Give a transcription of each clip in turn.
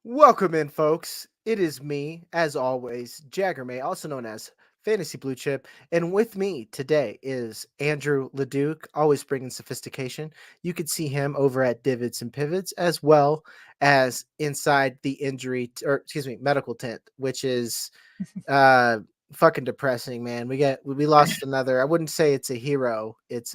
Welcome in, folks. It is me, as always, Jagger May, also known as Fantasy Blue Chip, and with me today is Andrew LeDuc, always bringing sophistication. You can see him over at Divots and Pivots, as well as inside the medical tent, which is fucking depressing, man. We lost another. I wouldn't say it's a hero. It's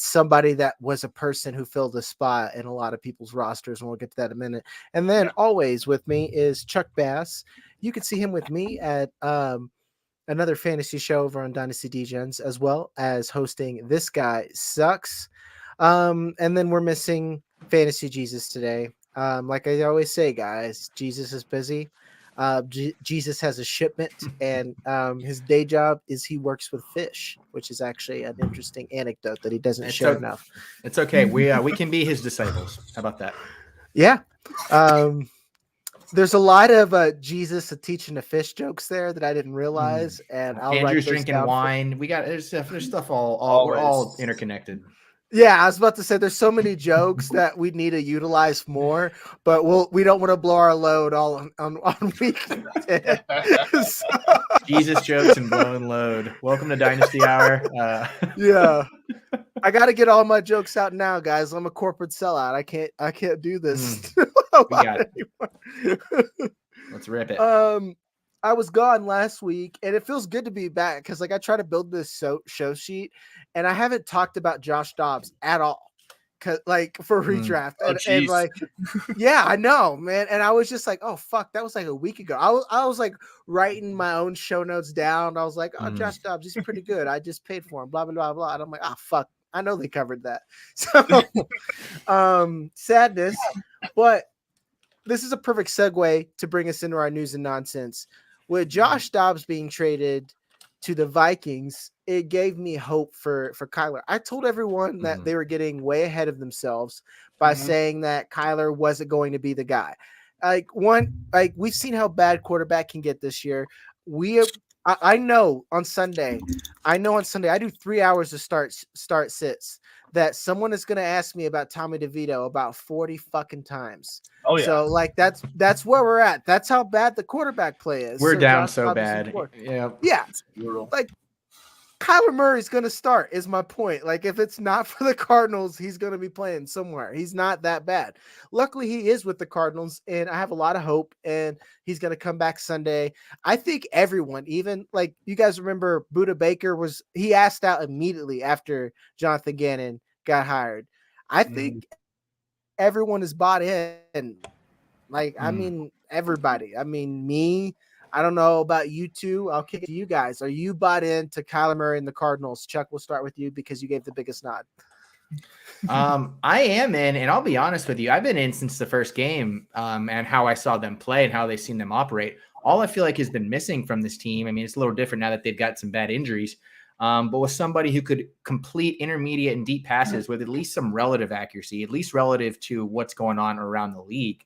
somebody that was a person who filled a spot in a lot of people's rosters, and we'll get to that in a minute. And then always with me is Chuck Bass. You can see him with me at another fantasy show over on Dynasty DGens, as well as hosting This Guy Sucks. And then we're missing Fantasy Jesus today. Like I always say, guys, Jesus is busy. Jesus has a shipment, and his day job is he works with fish, which is actually an interesting anecdote that he doesn't share enough. It's okay. We can be his disciples. How about that? Yeah. There's a lot of Jesus teaching the fish jokes there that I didn't realize, and Andrew's drinking wine. We got there's stuff all we're all interconnected. Yeah, I was about to say there's so many jokes that we need to utilize more, but we don't want to blow our load all on week 10. Jesus jokes and blowing load. Welcome to Dynasty Hour. Yeah, I got to get all my jokes out now, guys. I'm a corporate sellout. I can't do this. We got it. Let's rip it. I was gone last week, and it feels good to be back because, I try to build this show sheet, and I haven't talked about Josh Dobbs at all, for redraft. And yeah, I know, man. And I was just like, oh fuck, that was like a week ago. I was like writing my own show notes down. I was like, oh, Josh Dobbs, he's pretty good. I just paid for him. Blah blah blah blah. And I'm like, oh fuck, I know they covered that. So, sadness, but this is a perfect segue to bring us into our news and nonsense. With Josh Dobbs being traded to the Vikings, it gave me hope for Kyler. I told everyone that they were getting way ahead of themselves by saying that Kyler wasn't going to be the guy. We've seen how bad quarterback can get this year. I know on Sunday I do 3 hours of start sits that someone is going to ask me about Tommy DeVito about 40 fucking times. Oh yeah. So that's where we're at. That's how bad the quarterback play is. We're down so bad. Yeah. Kyler Murray's going to start is my point. If it's not for the Cardinals, he's going to be playing somewhere. He's not that bad. Luckily, he is with the Cardinals, and I have a lot of hope, and he's going to come back Sunday. I think everyone, even you guys remember Buda Baker he asked out immediately after Jonathan Gannon got hired. I think everyone is bought in. I mean, everybody. I mean, me. I don't know about you two. I'll kick it to you guys. Are you bought into Kyler Murray and the Cardinals? Chuck, we'll start with you because you gave the biggest nod. I am in, and I'll be honest with you. I've been in since the first game, and how I saw them play and how they've seen them operate. All I feel like has been missing from this team. I mean, it's a little different now that they've got some bad injuries, but with somebody who could complete intermediate and deep passes with at least some relative accuracy, at least relative to what's going on around the league.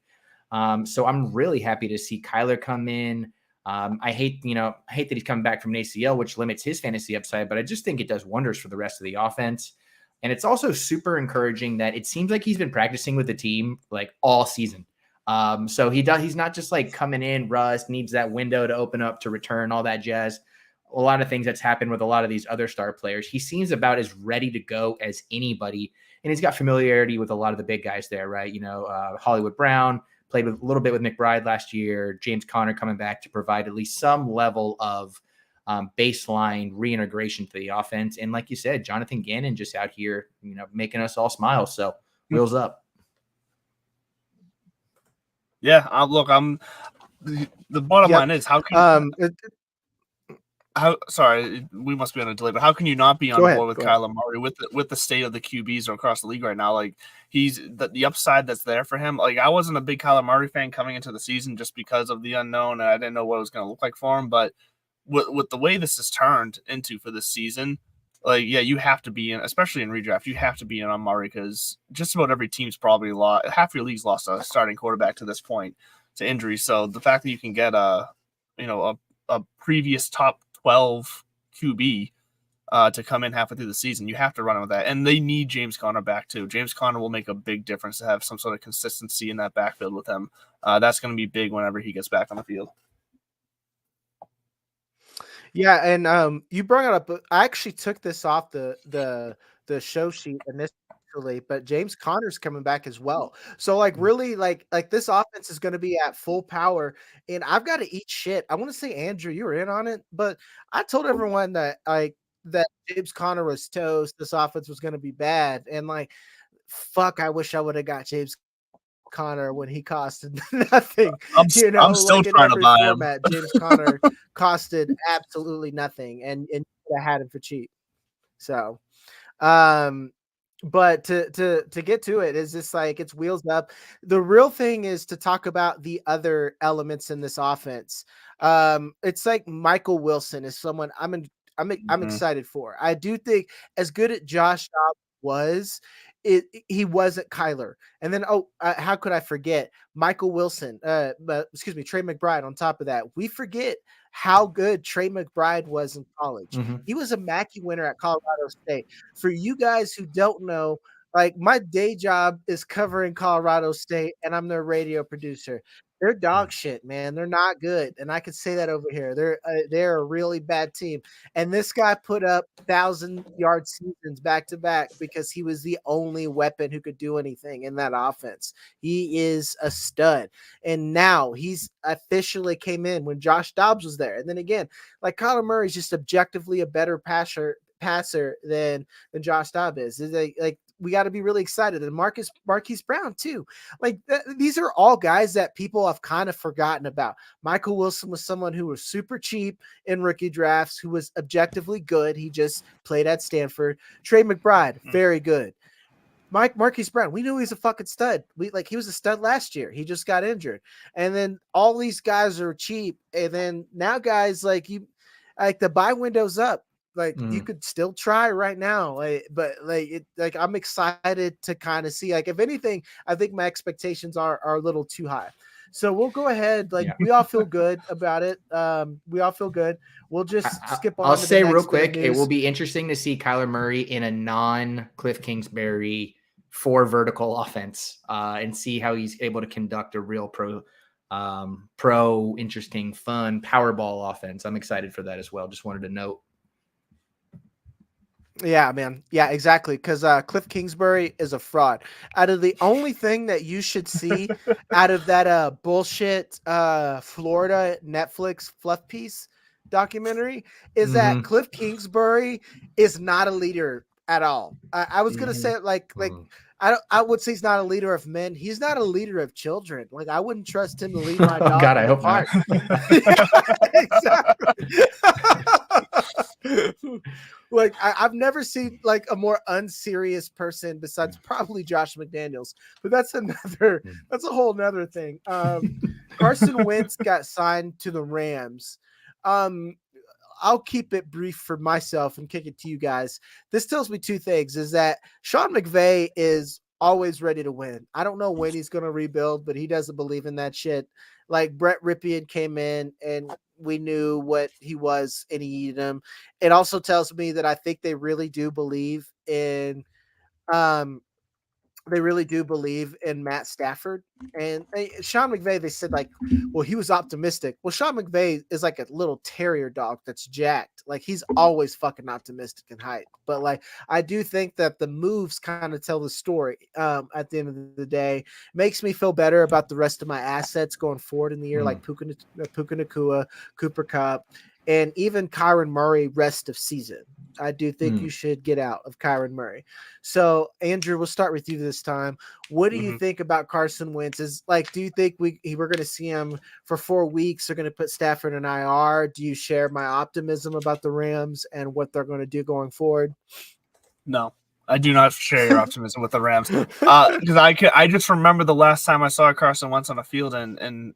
So I'm really happy to see Kyler come in. I hate that he's coming back from an ACL, which limits his fantasy upside, but I just think it does wonders for the rest of the offense. And it's also super encouraging that it seems like he's been practicing with the team all season. So he's not just coming in, rust, needs that window to open up to return, all that jazz. A lot of things that's happened with a lot of these other star players. He seems about as ready to go as anybody. And he's got familiarity with a lot of the big guys there, right? Hollywood Brown, played a little bit with McBride last year. James Conner coming back to provide at least some level of baseline reintegration to the offense. And like you said, Jonathan Gannon just out here, making us all smile. So wheels up. Yeah, the bottom line is sorry, we must be on a delay, but how can you not be on board with Kyler Murray with the state of the QBs across the league right now? Like, he's the upside that's there for him. Like, I wasn't a big Kyler Murray fan coming into the season just because of the unknown, and I didn't know what it was going to look like for him. But with the way this has turned into for this season, like, yeah, you have to be in, especially in redraft, you have to be in on Murray, because just about every team's probably lost. Half your league's lost a starting quarterback to this point to injury. So the fact that you can get a previous top 12 QB to come in halfway through the season, you have to run with that. And they need James Conner back too. James Conner will make a big difference to have some sort of consistency in that backfield with him. That's going to be big whenever he gets back on the field. Yeah, and you brought it up. I actually took this off the show sheet initially, but James Conner's coming back as well. So really like this offense is going to be at full power, and I've got to eat shit. I want to say, Andrew, you were in on it, but I told everyone that James Conner was toast. This offense was going to be bad, and fuck, I wish I would have got James Conner when he costed nothing. I'm still trying to buy him. James Conner costed absolutely nothing, and you could have had him for cheap. So, but to get to it is just it's wheels up. The real thing is to talk about the other elements in this offense. It's like Michael Wilson is someone I'm excited for. I do think as good as Josh Dobbs was, he wasn't Kyler. And then how could I forget Michael Wilson? Trey McBride. On top of that, we forget how good Trey McBride was in college. Mm-hmm. He was a Mackey winner at Colorado State. For you guys who don't know, my day job is covering Colorado State, and I'm their radio producer. They're dog shit, man. They're not good, and I could say that over here. They're a really bad team. And this guy put up 1,000-yard seasons back to back because he was the only weapon who could do anything in that offense. He is a stud, and now he's officially came in when Josh Dobbs was there. And then again, Kyler Murray's just objectively a better passer than Josh Dobbs is. We got to be really excited. And Marquise Brown too. These are all guys that people have kind of forgotten about. Michael Wilson was someone who was super cheap in rookie drafts, who was objectively good. He just played at Stanford. Trey McBride, very good. Marquise Brown, we knew he was a fucking stud. He was a stud last year. He just got injured. And then all these guys are cheap. And then now guys the buy window's up. You could still try right now, but I'm excited to kind of see. If anything, I think my expectations are a little too high. So we'll go ahead. We all feel good about it. We all feel good. We'll just skip on. I'll say real quick, it will be interesting to see Kyler Murray in a non-Cliff Kingsbury 4 vertical offense and see how he's able to conduct a real interesting, fun Powerball offense. I'm excited for that as well. Just wanted to note. Yeah, man. Yeah, exactly. Because Cliff Kingsbury is a fraud. Out of the only thing that you should see out of that bullshit Florida Netflix fluff piece documentary is that Cliff Kingsbury is not a leader at all. I was gonna say I would say he's not a leader of men. He's not a leader of children. I wouldn't trust him to lead my dog. God, I hope not. Exactly. I've never seen a more unserious person besides probably Josh McDaniels, but that's a whole nother thing. Carson Wentz got signed to the Rams. I'll keep it brief for myself and kick it to you guys. This tells me 2 things: is that Sean McVay is always ready to win. I don't know when he's going to rebuild, but he doesn't believe in that shit. Brett Ripien came in and we knew what he was and he needed him. It also tells me that I think they really do believe in Matt Stafford and Sean McVay. They said he was optimistic. Well, Sean McVay is like a little terrier dog that's jacked. He's always fucking optimistic and hype. But I do think that the moves kind of tell the story at the end of the day. Makes me feel better about the rest of my assets going forward in the year, like Puka Nacua, Cooper Kupp, and even Kyron Murray rest of season. I do think you should get out of Kyron Murray. So, Andrew, we'll start with you this time. What do you think about Carson Wentz? Do you think we're going to see him for 4 weeks? They're going to put Stafford in IR. Do you share my optimism about the Rams and what they're going to do going forward? No, I do not share your optimism with the Rams because I just remember the last time I saw Carson Wentz on a field and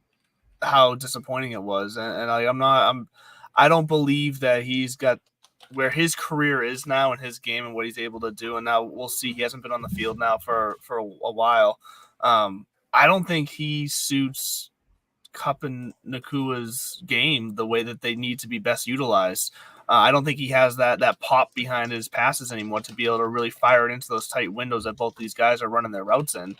how disappointing it was, and I don't believe that he's got where his career is now in his game and what he's able to do. And now we'll see. He hasn't been on the field now for a while. I don't think he suits Kupp and Nakua's game the way that they need to be best utilized. I don't think he has that pop behind his passes anymore to be able to really fire it into those tight windows that both these guys are running their routes in.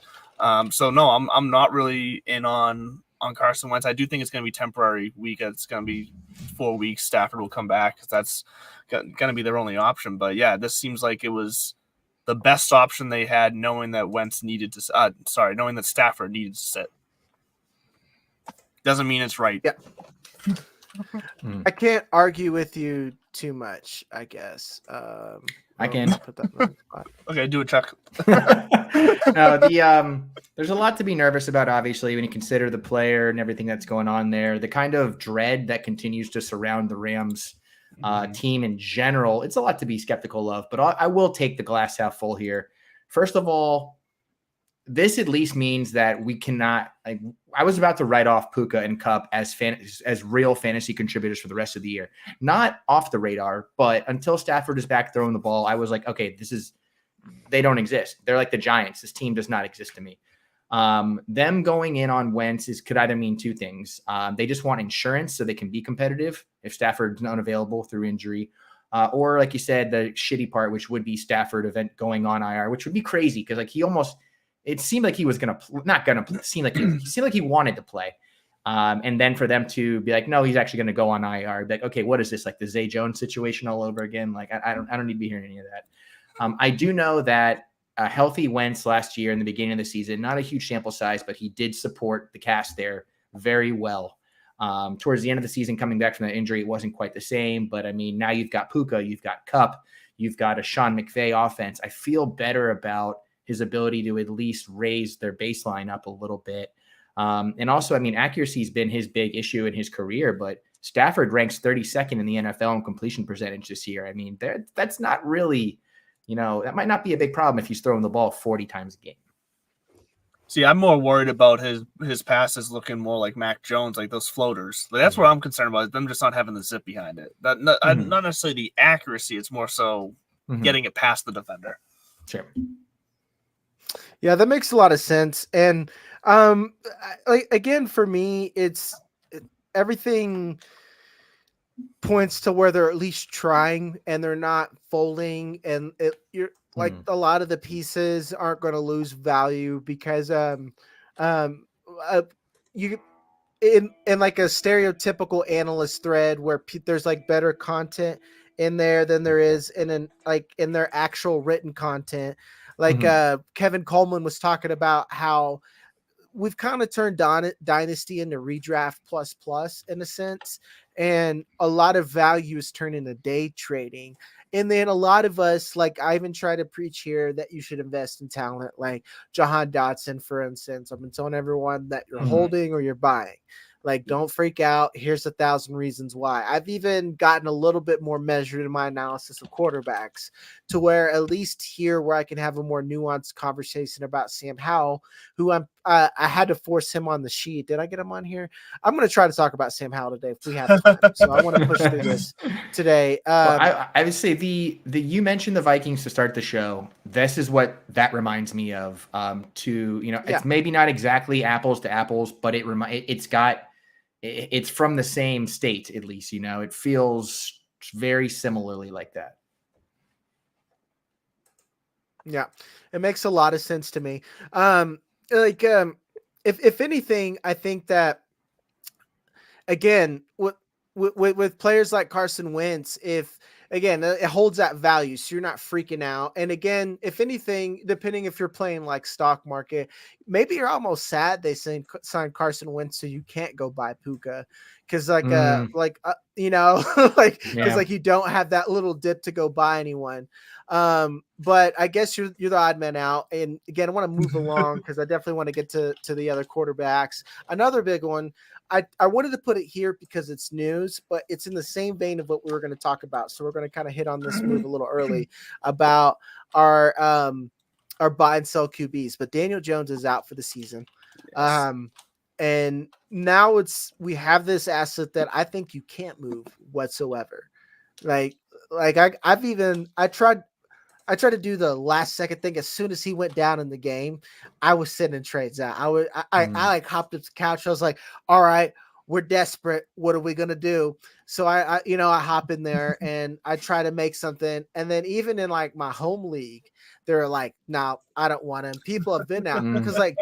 So no, I'm not really in on Carson Wentz. I do think it's going to be temporary week. It's going to be 4 weeks. Stafford will come back because that's going to be their only option. But yeah, this seems like it was the best option they had, knowing that knowing that Stafford needed to sit. Doesn't mean it's right. Yeah. I can't argue with you too much, I guess. I can put that in the spot. Okay, do it, Chuck. No, there's a lot to be nervous about, obviously, when you consider the player and everything that's going on there. The kind of dread that continues to surround the Rams team in general. It's a lot to be skeptical of, but I will take the glass half full here. First of all, this at least means that we cannot. I was about to write off Puka and Kupp as real fantasy contributors for the rest of the year. Not off the radar, but until Stafford is back throwing the ball, I was like, okay, they don't exist. They're like the Giants. This team does not exist to me. Them going in on Wentz could either mean two things. They just want insurance so they can be competitive if Stafford's not available through injury. Or like you said, the shitty part, which would be Stafford event going on IR, which would be crazy because it seemed like he was seemed like he wanted to play. And then for them to be like, no, he's actually going to go on IR. Like, okay, what is this? Like the Zay Jones situation all over again? Like, I don't need to be hearing any of that. I do know that a healthy Wentz last year in the beginning of the season, not a huge sample size, but he did support the cast there very well. Towards the end of the season, coming back from that injury, it wasn't quite the same. But I mean, now you've got Puka, you've got Kupp, you've got a Sean McVay offense. I feel better about his ability to at least raise their baseline up a little bit. And also, I mean, accuracy has been his big issue in his career, but Stafford ranks 32nd in the NFL in completion percentage this year. I mean, that's not really, that might not be a big problem if he's throwing the ball 40 times a game. See, I'm more worried about his passes looking more like Mac Jones, like those floaters. That's what I'm concerned about, them just not having the zip behind it. Not necessarily the accuracy. It's more so getting it past the defender. Sure. Yeah, that makes a lot of sense. And again, for me, everything points to where they're at least trying and they're not folding. And you're like a lot of the pieces aren't going to lose value because you in like a stereotypical analyst thread where there's like better content in there than there is in their actual written content. Like Kevin Coleman was talking about how we've kind of turned Dynasty into redraft plus in a sense. And a lot of value is turned into day trading. And then a lot of us, like I even try to preach here that you should invest in talent like Jahan Dotson, for instance. I've been telling everyone that you're holding or you're buying. Like, don't freak out. Here's 1,000 reasons why. I've even gotten a little bit more measured in my analysis of quarterbacks to where at least here where I can have a more nuanced conversation about Sam Howell, who I had to force him on the sheet. Did I get him on here? I'm going to try to talk about Sam Howell today if we have time. So I want to push through this today. Well, I would say you mentioned the Vikings to start the show. This is what that reminds me of. It's maybe not exactly apples to apples, but it's from the same state, at least, it feels very similarly like that. Yeah, it makes a lot of sense to me. If anything, I think that, again, with players like Carson Wentz, it holds that value, so you're not freaking out. And again, if anything, depending if you're playing like stock market, maybe you're almost sad they signed Carson Wentz so you can't go buy Puka, because like because like you don't have that little dip to go buy anyone. But I guess you're the odd man out. And again, I want to move along because I definitely want to get to the other quarterbacks. Another big one. I wanted to put it here because it's news, but it's in the same vein of what we were going to talk about. So we're going to kind of hit on this move a little early about our buy and sell QBs. But Daniel Jones is out for the season. Yes. And now we have this asset that I think you can't move whatsoever. I tried to do the last second thing. As soon as he went down in the game, I was sending trades out. I like hopped up the couch. I was like, all right, we're desperate. What are we going to do? So I hop in there and I try to make something. And then even in like my home league, they're like, no, I don't want him. People have been out because like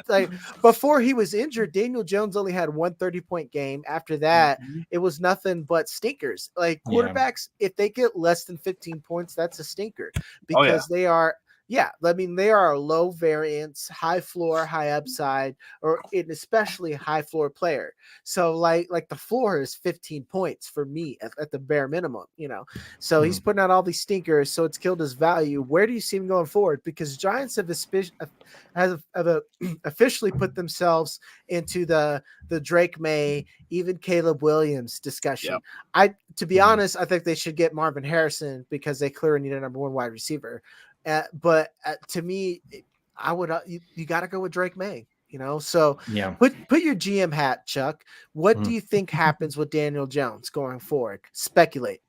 before he was injured, Daniel Jones only had 1 30-point game. After that, it was nothing but stinkers. Like quarterbacks, if they get less than 15 points, that's a stinker because they are. Yeah, I mean, they are a low variance, high floor, high upside, or an especially high floor player. So like the floor is 15 points for me at the bare minimum, So he's putting out all these stinkers, so it's killed his value. Where do you see him going forward? Because Giants have officially put themselves into the Drake May, even Caleb Williams discussion. Yep. To be honest, I think they should get Marvin Harrison because they clearly need a number 1 wide receiver. But to me, I would you got to go with Drake May, So put your GM hat, Chuck. What do you think happens with Daniel Jones going forward? Speculate.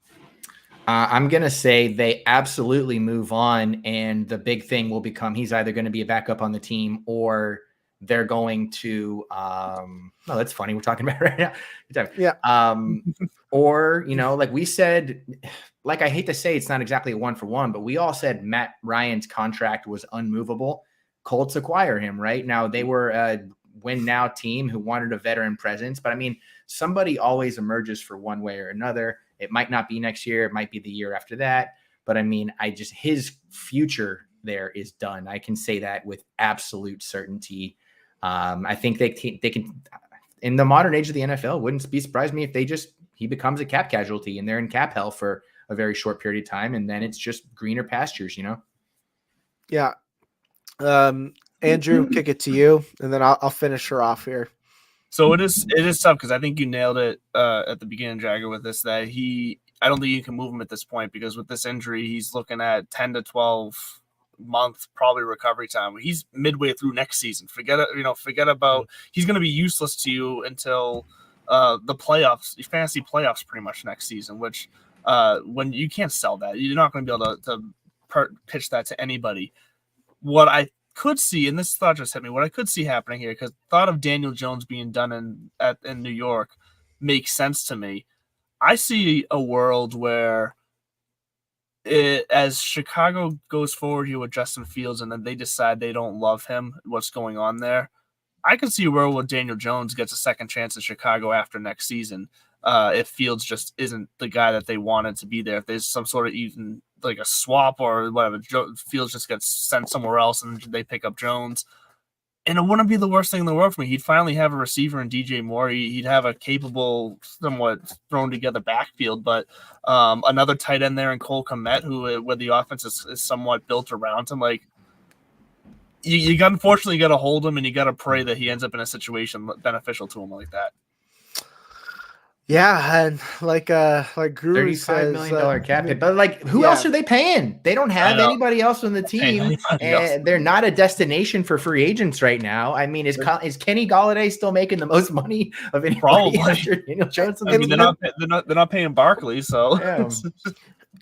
I'm gonna say they absolutely move on, and the big thing will become he's either going to be a backup on the team or they're going to. No, that's funny. We're talking about it right now. Yeah. Or like we said. Like, I hate to say it's not exactly a 1-for-1, but we all said Matt Ryan's contract was unmovable. Colts acquire him, right? Now, they were a win-now team who wanted a veteran presence. But, I mean, somebody always emerges for one way or another. It might not be next year. It might be the year after that. But, I mean, his future there is done. I can say that with absolute certainty. I think they can – in the modern age of the NFL, wouldn't be surprised me if he becomes a cap casualty and they're in cap hell for – a very short period of time, and then it's just greener pastures, Yeah. Andrew, kick it to you, and then I'll finish her off here. So it is tough because I think you nailed it at the beginning, Jagger, with this, that I don't think you can move him at this point because with this injury, he's looking at 10 to 12 month probably recovery time. He's midway through next season. Forget about he's going to be useless to you until the playoffs, fantasy playoffs, pretty much next season, which when you can't sell that, you're not going to be able to pitch that to anybody. What I could see, and this thought just hit me, what I could see happening here, because thought of Daniel Jones being done in New York makes sense to me. I see a world where as Chicago goes forward here with Justin Fields and then they decide they don't love him, what's going on there, I can see a world where Daniel Jones gets a second chance in Chicago after next season. If Fields just isn't the guy that they wanted to be there, if there's some sort of even like a swap or whatever, Fields just gets sent somewhere else and they pick up Jones. And it wouldn't be the worst thing in the world for me. He'd finally have a receiver in DJ Moore. He'd have a capable, somewhat thrown together backfield, but another tight end there in Cole Kmet, where the offense is somewhat built around him. Like, you got, unfortunately, you got to hold him and you got to pray that he ends up in a situation beneficial to him like that. Yeah, and like Guru says, $35 million cap hit, but like who else are they paying? They don't have anybody else on the team, and they're not a destination for free agents right now. I mean, is Kenny Golladay still making the most money of anybody after Daniel Jones? I mean, they're not paying Barkley, so. Yeah.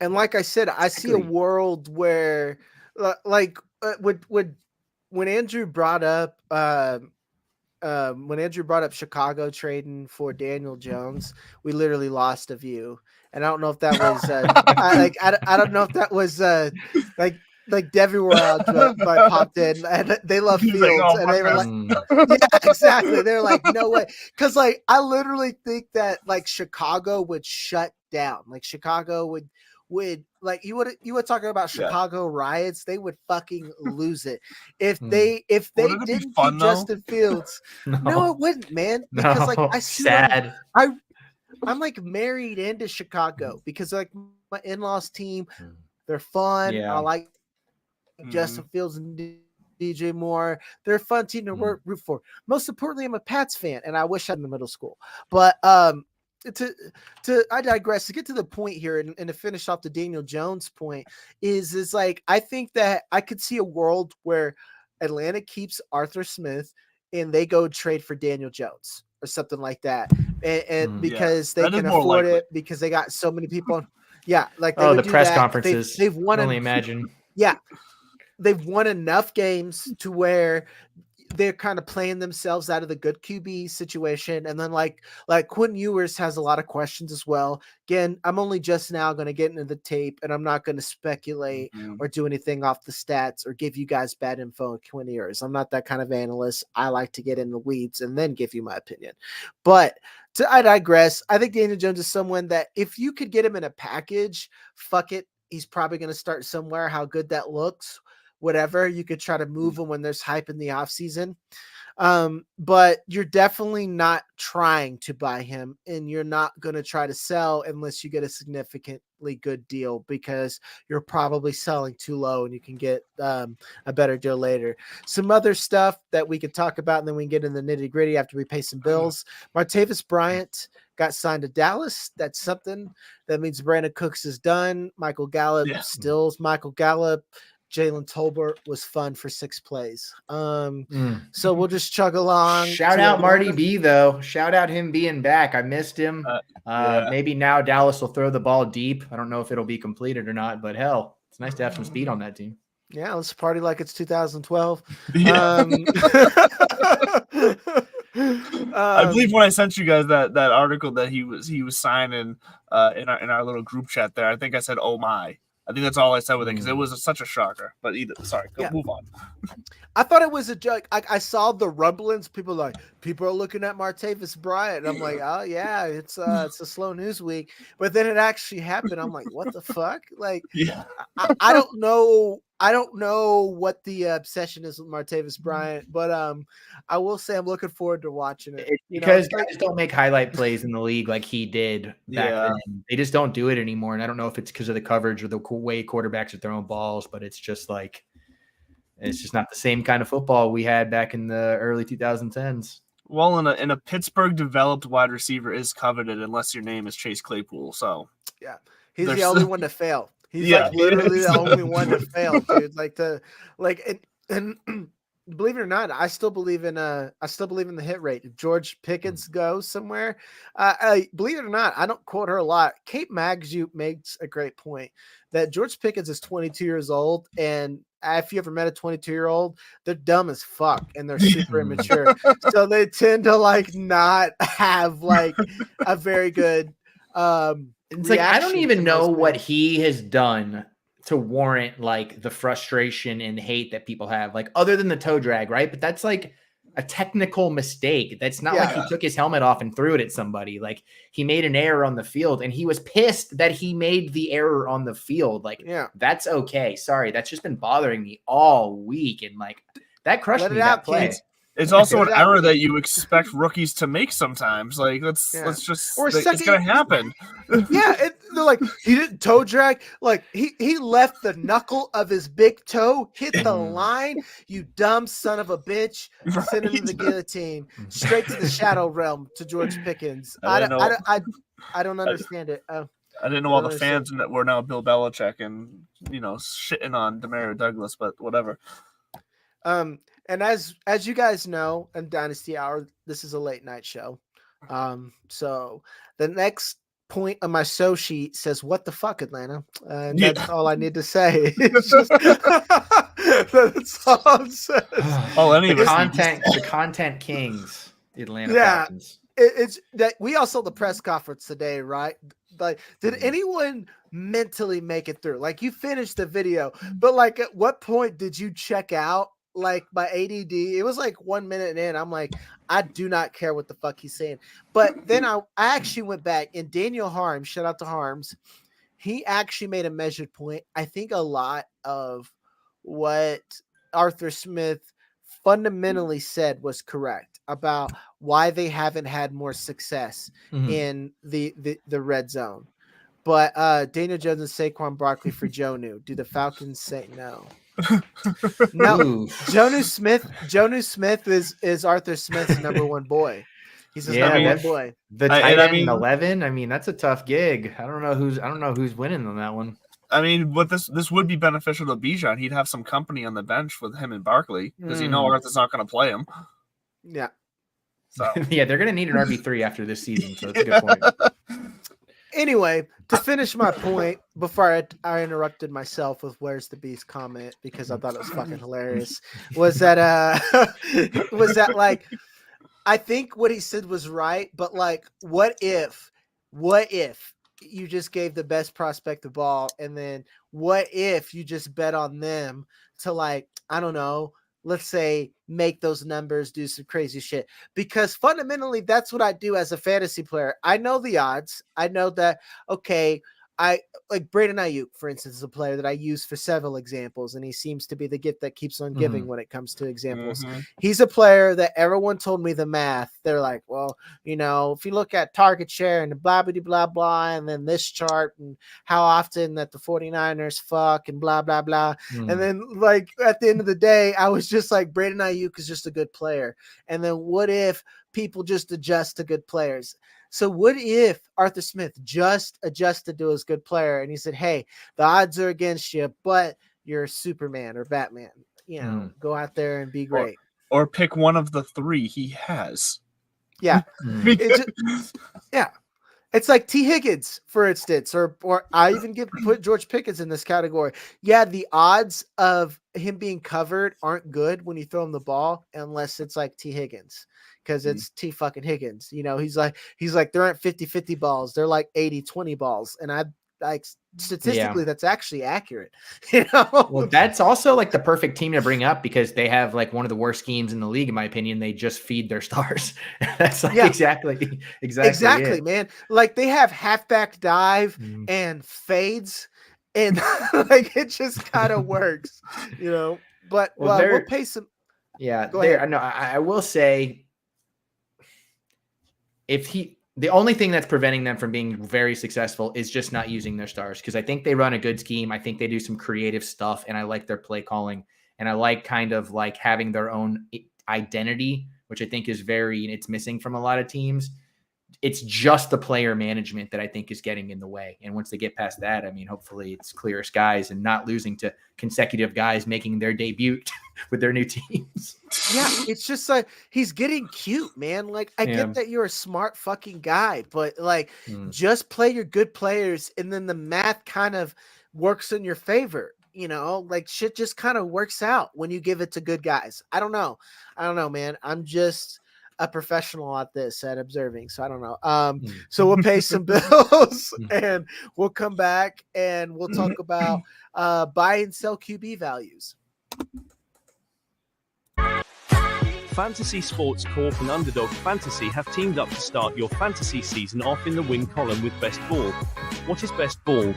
And like I said, I see a world where, like, when Andrew brought up. When Andrew brought up Chicago trading for Daniel Jones, we literally lost a view, and I don't know if that was I don't know if that was like Debbie World popped in, and they love Fields, and they were like, yeah, exactly. They're like, no way, because like I literally think that like Chicago would shut down, like Chicago would like you were talking about Chicago riots, they would fucking lose it if they didn't keep Justin Fields. No, it wouldn't, man. Because like I see I'm like married into Chicago because like my in-laws team, they're fun. Yeah. I like Justin Fields and DJ Moore. They're a fun team to root for. Most importantly, I'm a Pats fan, and I wish I was in the middle school. But I digress. To get to the point here and to finish off the Daniel Jones point is like I think that I could see a world where Atlanta keeps Arthur Smith and they go trade for Daniel Jones or something like that, and because they can afford it because they got so many people. Yeah, like they would the do press that. conferences. They've won. Only imagine. Yeah, they've won enough games to where they're kind of playing themselves out of the good QB situation. And then like Quinn Ewers has a lot of questions as well. Again, I'm only just now going to get into the tape and I'm not going to speculate or do anything off the stats or give you guys bad info on Quinn Ewers. I'm not that kind of analyst. I like to get in the weeds and then give you my opinion. But I digress. I think Daniel Jones is someone that if you could get him in a package, fuck it. He's probably going to start somewhere. How good that looks. Whatever, you could try to move him when there's hype in the offseason. But you're definitely not trying to buy him and you're not going to try to sell unless you get a significantly good deal because you're probably selling too low and you can get a better deal later. Some other stuff that we could talk about and then we can get in the nitty gritty after we pay some bills. Martavis Bryant got signed to Dallas. That's something that means Brandon Cooks is done. Michael Gallup still is Michael Gallup. Jalen Tolbert was fun for 6 plays. So we'll just chug along. Shout out Marty B, though. Shout out him being back. I missed him. Maybe now Dallas will throw the ball deep. I don't know if it'll be completed or not, but hell, it's nice to have some speed on that team. Yeah, let's party like it's 2012. I believe when I sent you guys that article that he was signing in our little group chat there, I think I said, "Oh my." I think that's all I said with it because it was such a shocker. But move on. I thought it was a joke. I saw the rumblings. People are looking at Martavis Bryant. I'm like, oh yeah, it's a slow news week. But then it actually happened. I'm like, what the fuck? Like, I don't know. I don't know what the obsession is with Martavis Bryant, but I will say I'm looking forward to watching it. Because guys don't make highlight plays in the league like he did back then. They just don't do it anymore. And I don't know if it's because of the coverage or the way quarterbacks are throwing balls, but it's just like it's just not the same kind of football we had back in the early 2010s. Well, in a Pittsburgh developed wide receiver is coveted unless your name is Chase Claypool. So yeah, he's the only one to fail. He's like literally the only one to fail, dude. And believe it or not, I still believe in the hit rate. If George Pickens goes somewhere, believe it or not, I don't quote her a lot. Kate Magzu makes a great point that George Pickens is 22 years old, and if you ever met a 22-year-old, they're dumb as fuck and they're super immature. So they tend to like not have like a very good it's like I don't even know what he has done to warrant like the frustration and hate that people have, like other than the toe drag, right? But that's like a technical mistake. That's not like he took his helmet off and threw it at somebody. Like he made an error on the field and he was pissed that he made the error on the field. Like, that's okay. Sorry, that's just been bothering me all week. And like that crushed me that play. It's also an error that you expect rookies to make sometimes. Like let's just it's gonna happen. They're like he didn't toe drag. Like he left the knuckle of his big toe hit the line. You dumb son of a bitch! Send him to the guillotine, straight to the shadow realm to George Pickens. I don't understand it. I didn't know all the fans that were now Bill Belichick and shitting on Demario Douglas, but whatever. And as you guys know, in Dynasty Hour, this is a late night show. So the next point on my show sheet says, "What the fuck, Atlanta?" And that's all I need to say. That's all it says. The content kings, the Atlanta Falcons. It's that we all saw the press conference today, right? Like, did anyone mentally make it through? Like, you finished the video, but like, at what point did you check out? Like my ADD, it was like 1 minute in. I'm like, I do not care what the fuck he's saying. But then I actually went back and Daniel Harms, shout out to Harms, he actually made a measured point. I think a lot of what Arthur Smith fundamentally said was correct about why they haven't had more success in the red zone. But Daniel Jones and Saquon Barkley for Jonnu. Do the Falcons say no? No. Jonnu Smith is Arthur Smith's number one boy. He's his number one boy. The tight end 11. I mean, that's a tough gig. I don't know who's winning on that one. I mean, what this would be beneficial to Bijan. He'd have some company on the bench with him and Barkley because Arthur's not going to play him. Yeah. So yeah, they're going to need an RB3 after this season. So that's a good point. Anyway, to finish my point, before I interrupted myself with "Where's the Beast" comment because I thought it was fucking hilarious, was that like, I think what he said was right, but like, what if you just gave the best prospect the ball, and then what if you just bet on them to, like, I don't know, let's say make those numbers do some crazy shit? Because fundamentally that's what I do as a fantasy player. I know the odds. I know that, okay, I like Brandon Ayuk, for instance, is a player that I use for several examples, and he seems to be the gift that keeps on giving when it comes to examples. He's a player that everyone told me the math. They're like, well, you know, if you look at target share and blah, blah, blah, blah, and then this chart and how often that the 49ers fuck and blah, blah, blah. And then, like, at the end of the day, I was just like, Brandon Ayuk is just a good player. And then what if people just adjust to good players? So what if Arthur Smith just adjusted to his good player and he said, hey, the odds are against you, but you're Superman or Batman, you know, go out there and be great. Or pick one of the three he has. Yeah. Yeah. It's like T. Higgins, for instance, or I even put George Pickens in this category. Yeah, the odds of him being covered aren't good when you throw him the ball, unless it's like T. Higgins, because it's T. fucking Higgins. You know, he's like there aren't 50-50 balls, they're like 80-20 balls, and I like statistically that's actually accurate. You know, well, that's also like the perfect team to bring up because they have like one of the worst schemes in the league, in my opinion. They just feed their stars. That's like exactly it. Man. Like they have halfback dive and fades, and like it just kind of works, you know. But we'll pay some. Yeah, no, I will say, the only thing that's preventing them from being very successful is just not using their stars, because I think they run a good scheme. I think they do some creative stuff, and I like their play calling, and I like kind of like having their own identity, which I think is it's missing from a lot of teams. It's just the player management that I think is getting in the way. And once they get past that, I mean, hopefully it's clear skies and not losing to consecutive guys making their debut with their new teams. Yeah, it's just like he's getting cute, man. Like, I get that you're a smart fucking guy, but like just play your good players, and then the math kind of works in your favor. You know, like shit just kind of works out when you give it to good guys. I don't know, man. I'm just a professional at this, at observing, so I don't know. So we'll pay some bills and we'll come back and we'll talk about buy and sell QB values. Fantasy Sports Corp and Underdog Fantasy have teamed up to start your fantasy season off in the win column with Best Ball. What is Best Ball?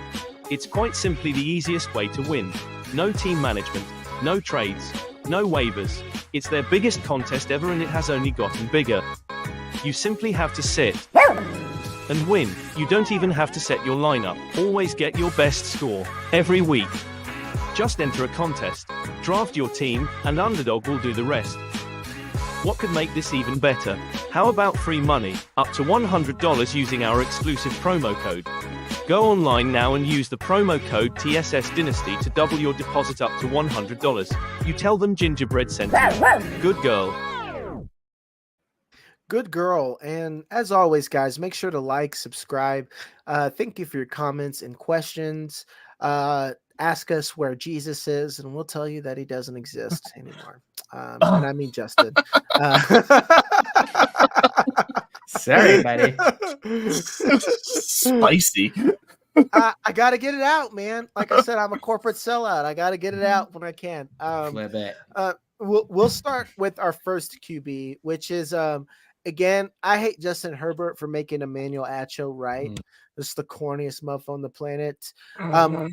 It's quite simply the easiest way to win. No team management, no trades, no waivers. It's their biggest contest ever, and it has only gotten bigger. You simply have to sit and win. You don't even have to set your lineup. Always get your best score every week. Just enter a contest, draft your team, and Underdog will do the rest. What could make this even better? How about free money, up to $100 using our exclusive promo code? Go online now and use the promo code TSSDYNASTY to double your deposit up to $100. You tell them Gingerbread sent you. Good girl. Good girl. And as always, guys, make sure to like, subscribe. Thank you for your comments and questions. Ask us where Jesus is, and we'll tell you that he doesn't exist anymore. And I mean Justin. Sorry, buddy. Spicy. I got to get it out, man. Like I said, I'm a corporate sellout. I got to get it out when I can. We'll start with our first QB, which is again, I hate Justin Herbert for making Emmanuel Acho right. This is the corniest motherfucker on the planet.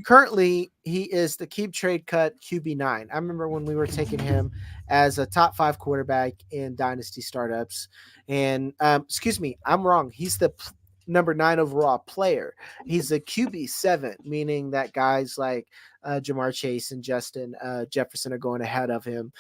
Currently, he is the keep trade cut QB9. I remember when we were taking him as a top 5 quarterback in dynasty startups. And excuse me, I'm wrong. He's the number 9 overall player. He's a QB7, meaning that guys like Jamar Chase and Justin Jefferson are going ahead of him.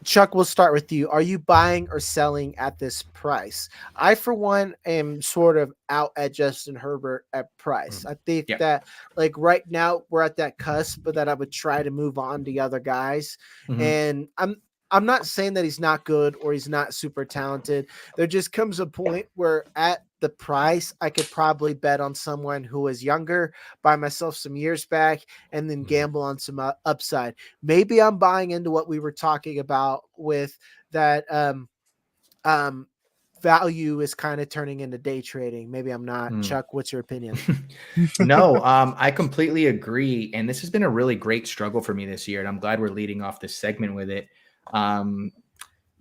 Chuck, we'll start with you. Are you buying or selling at this price? I, for one, am sort of out at Justin Herbert at price. I think that, like, right now we're at that cusp, but that I would try to move on to other guys. And I'm not saying that he's not good or he's not super talented. There just comes a point where at the price, I could probably bet on someone who is younger, buy myself some years back, and then gamble on some upside. Maybe I'm buying into what we were talking about with that value is kind of turning into day trading. Maybe I'm not. Chuck, what's your opinion? No, I completely agree. And this has been a really great struggle for me this year. And I'm glad we're leading off this segment with it.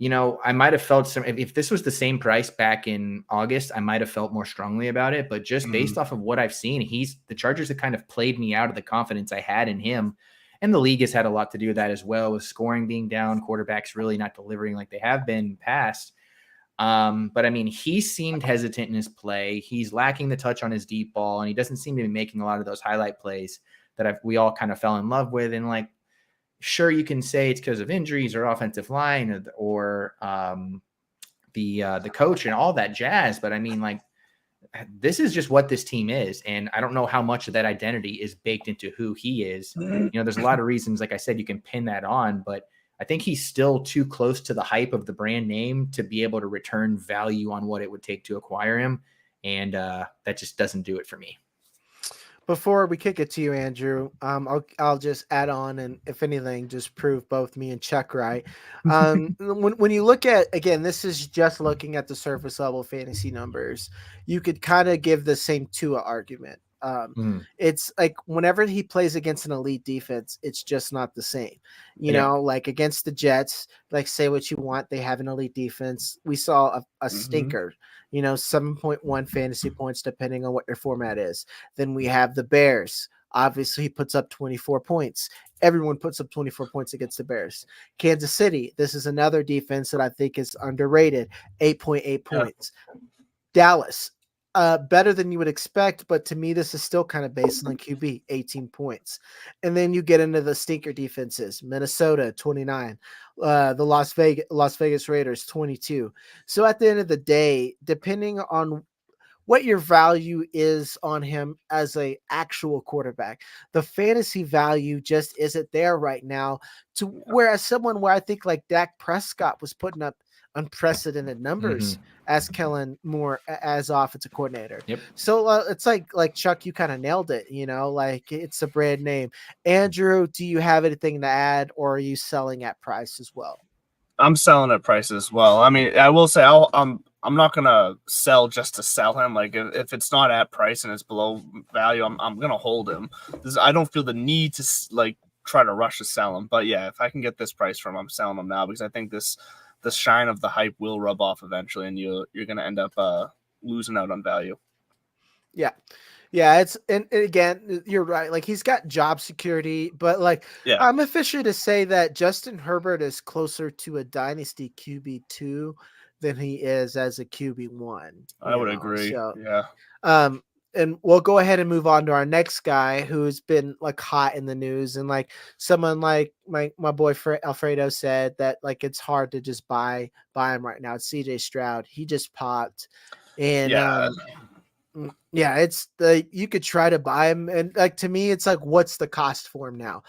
You know, I might have felt if this was the same price back in August, I might have felt more strongly about it. But just based off of what I've seen, the Chargers have kind of played me out of the confidence I had in him. And the league has had a lot to do with that as well, with scoring being down, quarterbacks really not delivering like they have been past. But I mean, he seemed hesitant in his play. He's lacking the touch on his deep ball, and he doesn't seem to be making a lot of those highlight plays that we all kind of fell in love with. And like, sure, you can say it's because of injuries or offensive line or the coach and all that jazz. But I mean, like, this is just what this team is. And I don't know how much of that identity is baked into who he is. You know, there's a lot of reasons, like I said, you can pin that on, but I think he's still too close to the hype of the brand name to be able to return value on what it would take to acquire him. And that just doesn't do it for me. Before we kick it to you, Andrew, I'll just add on, and if anything, just prove both me and Chuck right. When you look at, again, this is just looking at the surface level fantasy numbers, you could kind of give the same Tua argument. It's like whenever he plays against an elite defense, it's just not the same. You know, like against the Jets, like say what you want, they have an elite defense. We saw a stinker, you know, 7.1 fantasy points, depending on what your format is. Then we have the Bears. Obviously, he puts up 24 points. Everyone puts up 24 points against the Bears. Kansas City, this is another defense that I think is underrated, 8.8 points. Dallas, better than you would expect, but to me, this is still kind of based on QB, 18 points. And then you get into the stinker defenses, Minnesota, 29, the Las Vegas Raiders, 22. So at the end of the day, depending on what your value is on him as a actual quarterback, the fantasy value just isn't there right now. Whereas someone where I think like Dak Prescott was putting up unprecedented numbers as Kellen Moore as offensive coordinator. So it's like Chuck, you kind of nailed it, you know, like it's a brand name. Andrew, do you have anything to add, or are you selling at price as well? I'm selling at price as well. I mean, I will say I'm not gonna sell just to sell him. Like if it's not at price and it's below value, I'm gonna hold him. I don't feel the need to like try to rush to sell him. But yeah, if I can get this price from him, I'm selling him now, because I think the shine of the hype will rub off eventually, and you're gonna end up losing out on value. Yeah, and again, you're right. Like he's got job security, but like I'm officially to say that Justin Herbert is closer to a dynasty QB2 than he is as a QB1. I would agree. So, yeah. And we'll go ahead and move on to our next guy who's been like hot in the news, and like someone like my boy Alfredo said that like it's hard to just buy him right now. It's CJ Stroud. He just popped, and it's you could try to buy him, and like to me, it's like what's the cost for him now?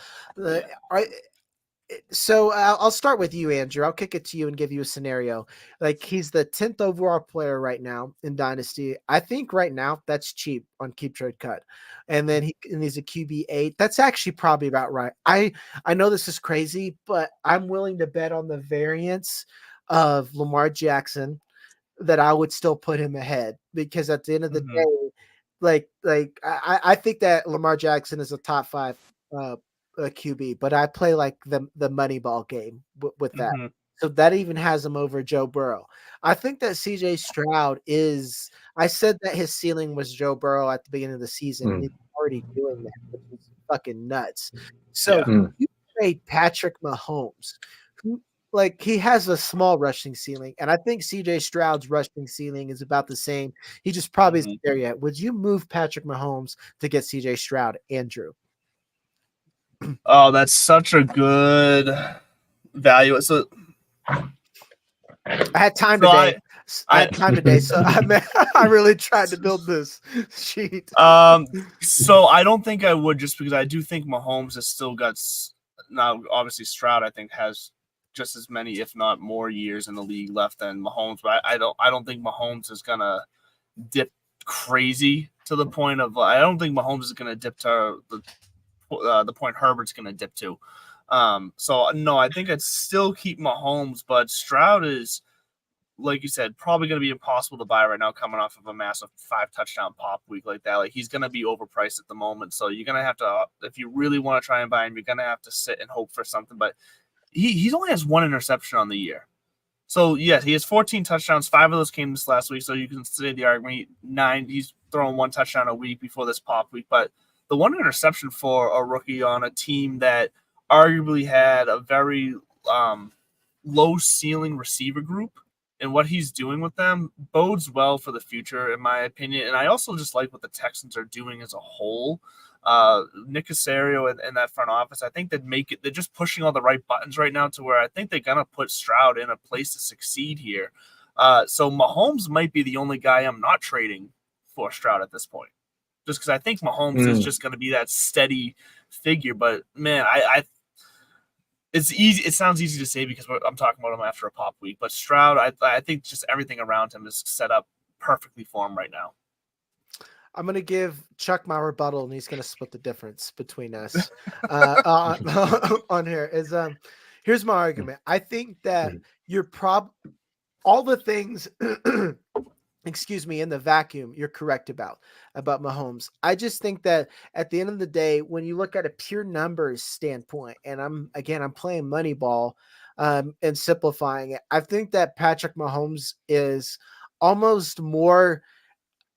So I'll start with you, Andrew. I'll kick it to you and give you a scenario. Like he's the 10th overall player right now in Dynasty. I think right now that's cheap on Keep Trade Cut. And then he's a QB8. That's actually probably about right. I know this is crazy, but I'm willing to bet on the variance of Lamar Jackson that I would still put him ahead, because at the end of the day, I think that Lamar Jackson is a top 5 QB, but I play like the money ball game with that. So that even has him over Joe Burrow. I think that CJ Stroud is – I said that his ceiling was Joe Burrow at the beginning of the season, and he's already doing that, which is fucking nuts. So you trade Patrick Mahomes, who he has a small rushing ceiling, and I think CJ Stroud's rushing ceiling is about the same. He just probably isn't there yet. Would you move Patrick Mahomes to get CJ Stroud, Andrew? Oh, that's such a good value. So I had time today. I had time today, so I really tried to build this sheet. So I don't think I would, just because I do think Mahomes has still got. Now, obviously, Stroud I think has just as many, if not more, years in the league left than Mahomes. But I don't think Mahomes is gonna dip crazy to the point of. I don't think Mahomes is gonna dip to the point Herbert's gonna dip to. So no, I think I'd still keep Mahomes, but Stroud is, like you said, probably going to be impossible to buy right now, coming off of a massive 5-touchdown pop week like that. Like, he's going to be overpriced at the moment. So you're going to have to, if you really want to try and buy him, you're going to have to sit and hope for something. But he only has 1 interception on the year. So yes, he has 14 touchdowns. 5 of those came this last week. So you can say the argument, he's throwing 1 touchdown a week before this pop week. But the 1 interception for a rookie on a team that arguably had a very low ceiling receiver group, and what he's doing with them bodes well for the future, in my opinion. And I also just like what the Texans are doing as a whole. Nick Caserio and that front office, I think they're just pushing all the right buttons right now to where I think they're going to put Stroud in a place to succeed here. So Mahomes might be the only guy I'm not trading for Stroud at this point, just because I think Mahomes is just going to be that steady figure. But man, it's easy. It sounds easy to say because I'm talking about him after a pop week. But Stroud, I think just everything around him is set up perfectly for him right now. I'm going to give Chuck my rebuttal, and he's going to split the difference between us on here. Here's my argument. I think that all the things excuse me, in the vacuum, you're correct about Mahomes. I just think that at the end of the day, when you look at a pure numbers standpoint, and I'm playing Moneyball and simplifying it, I think that Patrick Mahomes is almost more.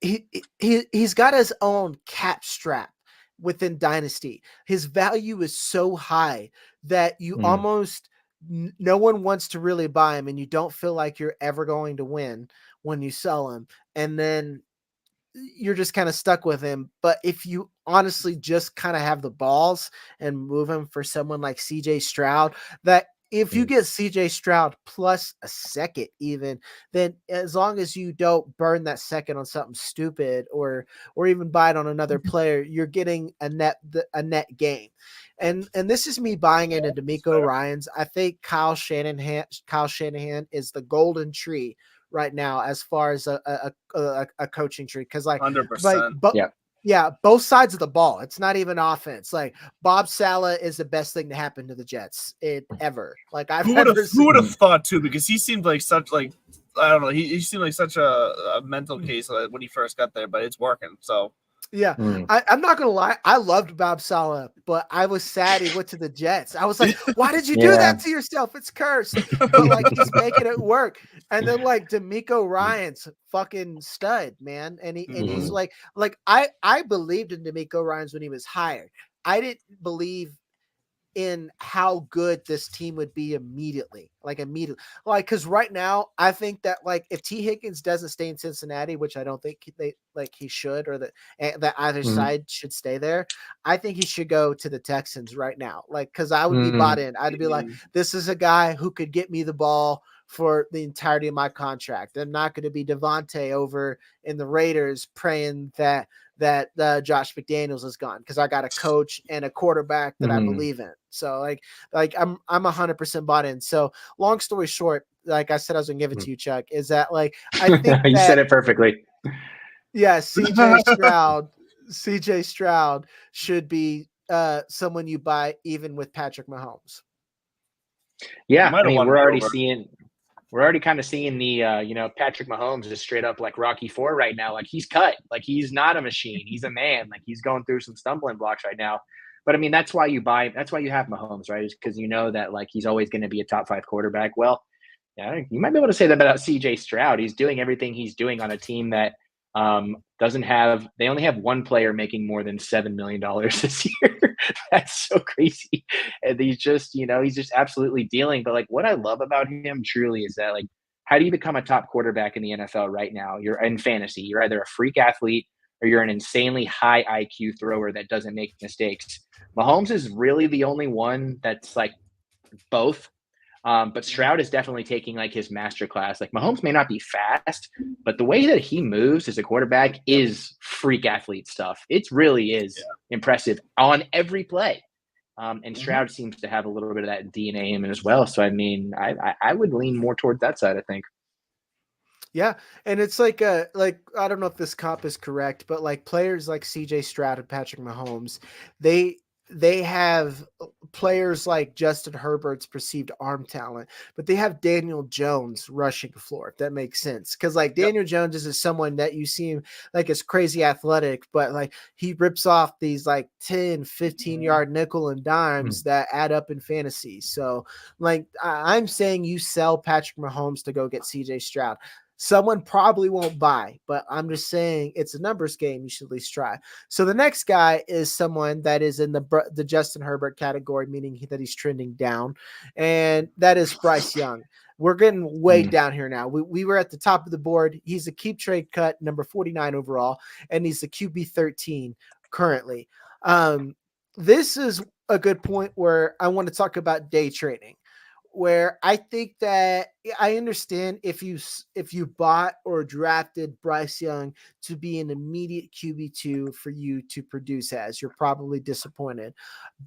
He's got his own cap strap within Dynasty. His value is so high that you almost no one wants to really buy him, and you don't feel like you're ever going to win when you sell him, and then you're just kind of stuck with him. But if you honestly just kind of have the balls and move him for someone like CJ Stroud, that if you get CJ Stroud plus a second even, then as long as you don't burn that second on something stupid or even buy it on another player, you're getting a net gain. And this is me buying into DeMeco Ryans. I think Kyle Shanahan is the golden tree right now as far as a coaching tree, because 100%. Yeah, both sides of the ball. It's not even offense. Like, Bob Saleh is the best thing to happen to the Jets ever. Like, who would have thought too? Because he seemed like such I don't know. He seemed like such a mental case when he first got there, but it's working. So yeah, I'm not gonna lie. I loved Bob Saleh, but I was sad he went to the Jets. I was like, why did you do that to yourself? It's cursed. But like, he's making it work. And then like DeMeco Ryans, fucking stud, man. And he's like I believed in DeMeco Ryans when he was hired. I didn't believe in how good this team would be immediately. Because right now I think that like if T. Higgins doesn't stay in Cincinnati, which I don't think he should, or that either side should stay there, I think he should go to the Texans right now. Like, because I would be bought in. I'd be like, this is a guy who could get me the ball for the entirety of my contract. I'm not going to be Devontae over in the Raiders praying that Josh McDaniels is gone, because I got a coach and a quarterback that I believe in. So like I'm 100% bought in. So long story short, like I said, I was gonna give it to you, Chuck, is that like I think you said it perfectly. Yeah, CJ Stroud should be someone you buy even with Patrick Mahomes. Yeah, I mean, we're already kind of seeing the Patrick Mahomes is straight up like Rocky IV right now. Like, he's cut. Like, he's not a machine. He's a man. Like, he's going through some stumbling blocks right now. But I mean, that's why you have Mahomes, right? Is because you know that like he's always going to be a top 5 quarterback. Well, Yeah, you might be able to say that about CJ Stroud. He's doing everything he's doing on a team that they only have one player making more than $7 million this year. That's so crazy. And he's just absolutely dealing. But like what I love about him truly is that, like, how do you become a top quarterback in the NFL right now? You're in fantasy. You're either a freak athlete or you're an insanely high IQ thrower that doesn't make mistakes. Mahomes is really the only one that's like both. But Stroud is definitely taking like his master class. Like Mahomes may not be fast, but the way that he moves as a quarterback is freak athlete stuff. It really is impressive on every play. And Stroud seems to have a little bit of that DNA in him as well. So, I mean, I would lean more towards that side, I think. Yeah, and it's like I don't know if this comp is correct, but like players like CJ Stroud and Patrick Mahomes, they have players like Justin Herbert's perceived arm talent, but they have Daniel Jones rushing the floor, if that makes sense. Because like Daniel Jones is someone that you see like is crazy athletic, but like he rips off these like 10, 15-yard nickel and dimes that add up in fantasy. So like I'm saying you sell Patrick Mahomes to go get CJ Stroud. Someone probably won't buy, but I'm just saying it's a numbers game. You should at least try. So the next guy is someone that is in the Justin Herbert category, meaning that he's trending down, and that is Bryce Young. We're getting way down here now. We were at the top of the board. He's a keep trade cut, number 49 overall, and he's the QB 13 currently. This is a good point where I want to talk about day trading, where I think that I understand if you bought or drafted Bryce Young to be an immediate QB2 for you to produce as, you're probably disappointed.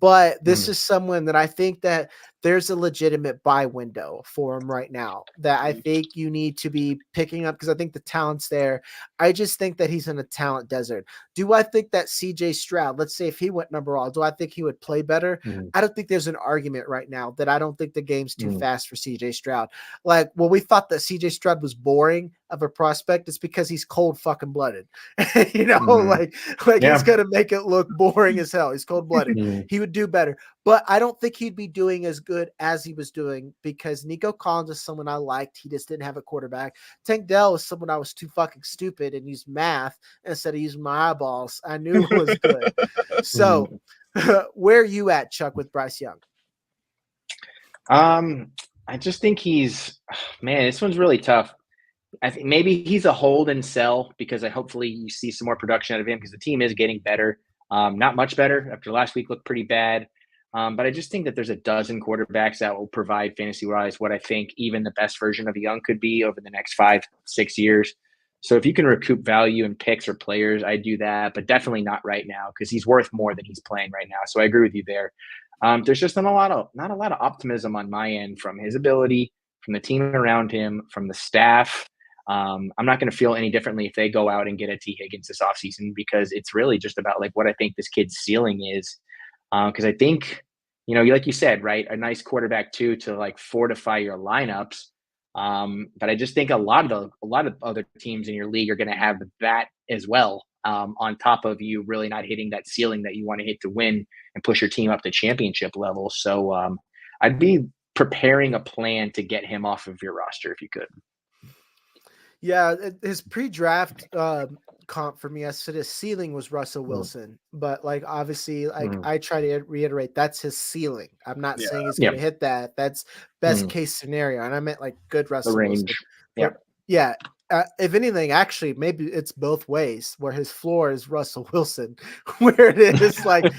But this is someone that I think that there's a legitimate buy window for him right now that I think you need to be picking up because I think the talent's there. I just think that he's in a talent desert. Do I think that CJ Stroud, let's say if he went number all, do I think he would play better? I don't think there's an argument right now that I don't think the game's too fast for CJ Stroud. Like, well, we thought that CJ Stroud was boring of a prospect. It's because he's cold fucking blooded. Like he's going to make it look boring as hell. He's cold blooded. He would do better, but I don't think he'd be doing as good as he was doing because Nico Collins is someone I liked. He just didn't have a quarterback. Tank Dell is someone I was too fucking stupid and used math instead of using my eyeballs. I knew it was good. So where are you at, Chuck, with Bryce Young? I just think this one's really tough. I think maybe he's a hold and sell because hopefully you see some more production out of him because the team is getting better. Not much better after last week looked pretty bad. But I just think that there's a dozen quarterbacks that will provide fantasy-wise what I think even the best version of Young could be over the next 5-6 years. So if you can recoup value in picks or players, I'd do that, but definitely not right now because he's worth more than he's playing right now. So I agree with you there. There's just not a lot of optimism on my end from his ability, from the team around him, from the staff. I'm not going to feel any differently if they go out and get a T. Higgins this offseason because it's really just about like what I think this kid's ceiling is. Because I think, like you said, right, a nice quarterback too to like fortify your lineups. But I just think a lot of other teams in your league are going to have that as well. On top of you really not hitting that ceiling that you want to hit to win and push your team up to championship level. So I'd be preparing a plan to get him off of your roster if you could. Yeah, his pre-draft comp for me, I said his ceiling was Russell Wilson, but like obviously, like I try to reiterate, that's his ceiling. I'm not saying he's going to hit that. That's best case scenario, and I meant like good Russell Wilson. Yeah. If anything, actually, maybe it's both ways. Where his floor is Russell Wilson, where it is like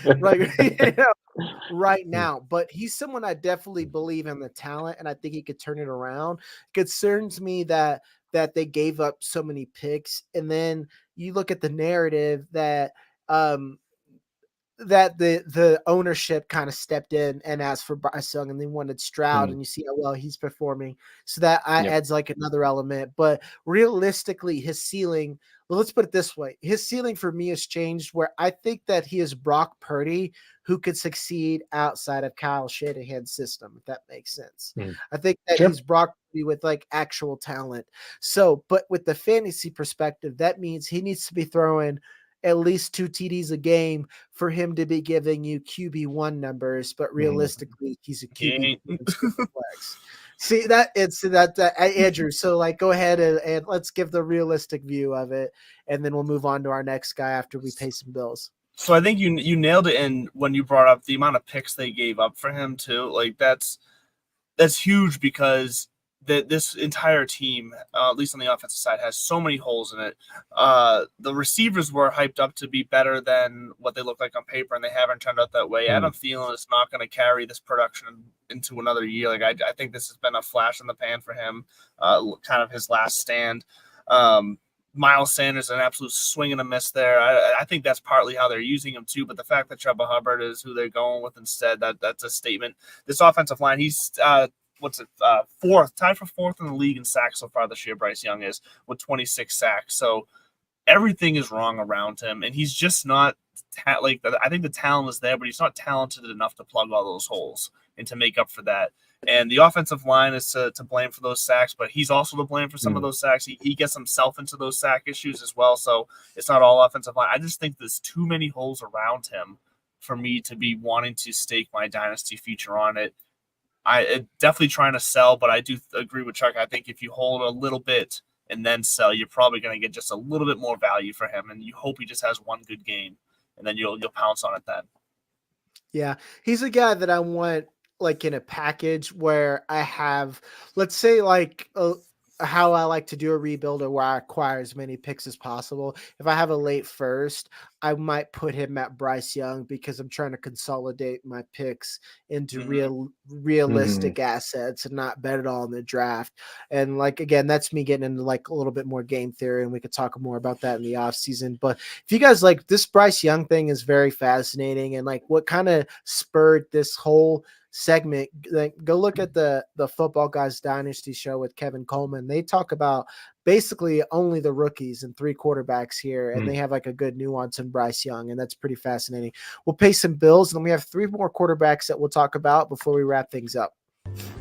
right now. But he's someone I definitely believe in the talent, and I think he could turn it around. It concerns me that they gave up so many picks, and then you look at the narrative that that the ownership kind of stepped in and asked for Bryce Young and they wanted Stroud and you see how well he's performing. So that adds like another element, but realistically his ceiling, well, let's put it this way. His ceiling for me has changed where I think that he is Brock Purdy who could succeed outside of Kyle Shanahan's system, if that makes sense. I think that he's Brock Purdy with like actual talent. So, but with the fantasy perspective, that means he needs to be throwing at least 2 TDs a game for him to be giving you QB1 numbers, but realistically, he's a QB flex. See that it's that Andrew. So like, go ahead and let's give the realistic view of it, and then we'll move on to our next guy after we pay some bills. So I think you nailed it in when you brought up the amount of picks they gave up for him too. Like that's huge because this entire team, at least on the offensive side, has so many holes in it. The receivers were hyped up to be better than what they look like on paper, and they haven't turned out that way. Adam Thielen is not going to carry this production into another year. Like I think this has been a flash in the pan for him, kind of his last stand. Miles Sanders, an absolute swing and a miss there. I think that's partly how they're using him too. But the fact that Chuba Hubbard is who they're going with instead, that's a statement. This offensive line, he's fourth, tied for fourth in the league in sacks so far this year. Bryce Young is with 26 sacks. So everything is wrong around him, and he's just not I think the talent is there, but he's not talented enough to plug all those holes and to make up for that. And the offensive line is to blame for those sacks, but he's also to blame for some of those sacks. He gets himself into those sack issues as well. So it's not all offensive line. I just think there's too many holes around him for me to be wanting to stake my dynasty future on it. I definitely trying to sell, but I do agree with Chuck. I think if you hold a little bit and then sell, you're probably going to get just a little bit more value for him. And you hope he just has one good game, and then you'll pounce on it then. Yeah, he's a guy that I want like in a package where I have, let's say like how I like to do a rebuild or where I acquire as many picks as possible. If I have a late first, I might put him at Bryce Young because I'm trying to consolidate my picks into realistic assets and not bet it all in the draft. And like, again, that's me getting into like a little bit more game theory, and we could talk more about that in the off season. But if you guys like, this Bryce Young thing is very fascinating, and like what kind of spurred this whole segment, like go look at the Football Guys Dynasty show with Kevin Coleman. They talk about basically only the rookies and 3 quarterbacks here, and they have like a good nuance in Bryce Young, and that's pretty fascinating. We'll pay some bills, and then we have 3 more quarterbacks that we'll talk about before we wrap things up.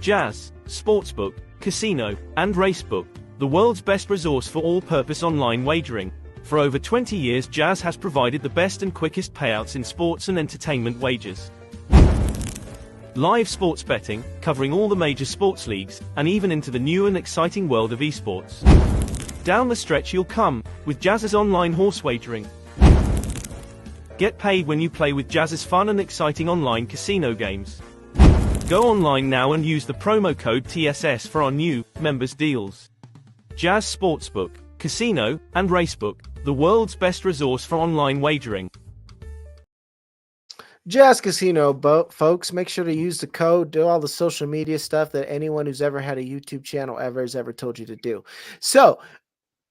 Jazz, Sportsbook, Casino, and Racebook, the world's best resource for all-purpose online wagering. For over 20 years, Jazz has provided the best and quickest payouts in sports and entertainment wagers. Live sports betting, covering all the major sports leagues, and even into the new and exciting world of esports. Down the stretch you'll come, with Jazz's online horse wagering. Get paid when you play with Jazz's fun and exciting online casino games. Go online now and use the promo code TSS for our new members deals. Jazz Sportsbook, Casino, and Racebook, the world's best resource for online wagering. Jazz Casino, folks, make sure to use the code, do all the social media stuff that anyone who's ever had a YouTube channel has ever told you to do. So,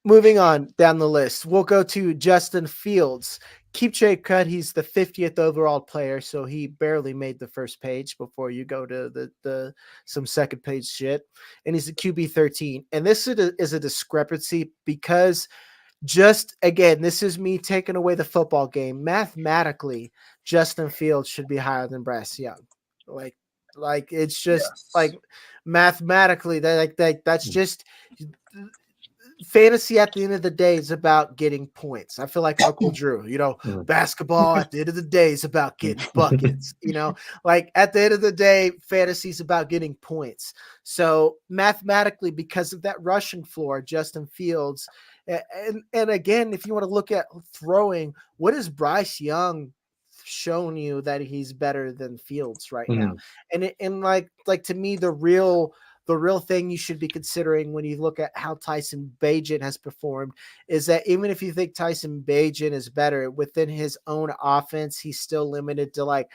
moving on down the list, we'll go to Justin Fields. Keep check cut. He's the 50th overall player, so he barely made the first page before you go to the some second page shit. And he's a QB 13. And this is a discrepancy because just again, this is me taking away the football game. Mathematically, Justin Fields should be higher than Bryce Young. Like it's just like mathematically that's just fantasy. At the end of the day is about getting points. I feel like Uncle Drew, basketball at the end of the day is about getting buckets, like at the end of the day, fantasy is about getting points. So mathematically, because of that rushing floor, Justin Fields, and again, if you want to look at throwing, what has Bryce Young shown you that he's better than Fields right now? And like to me, the real thing you should be considering when you look at how Tyson Bagent has performed is that even if you think Tyson Bagent is better within his own offense, he's still limited to like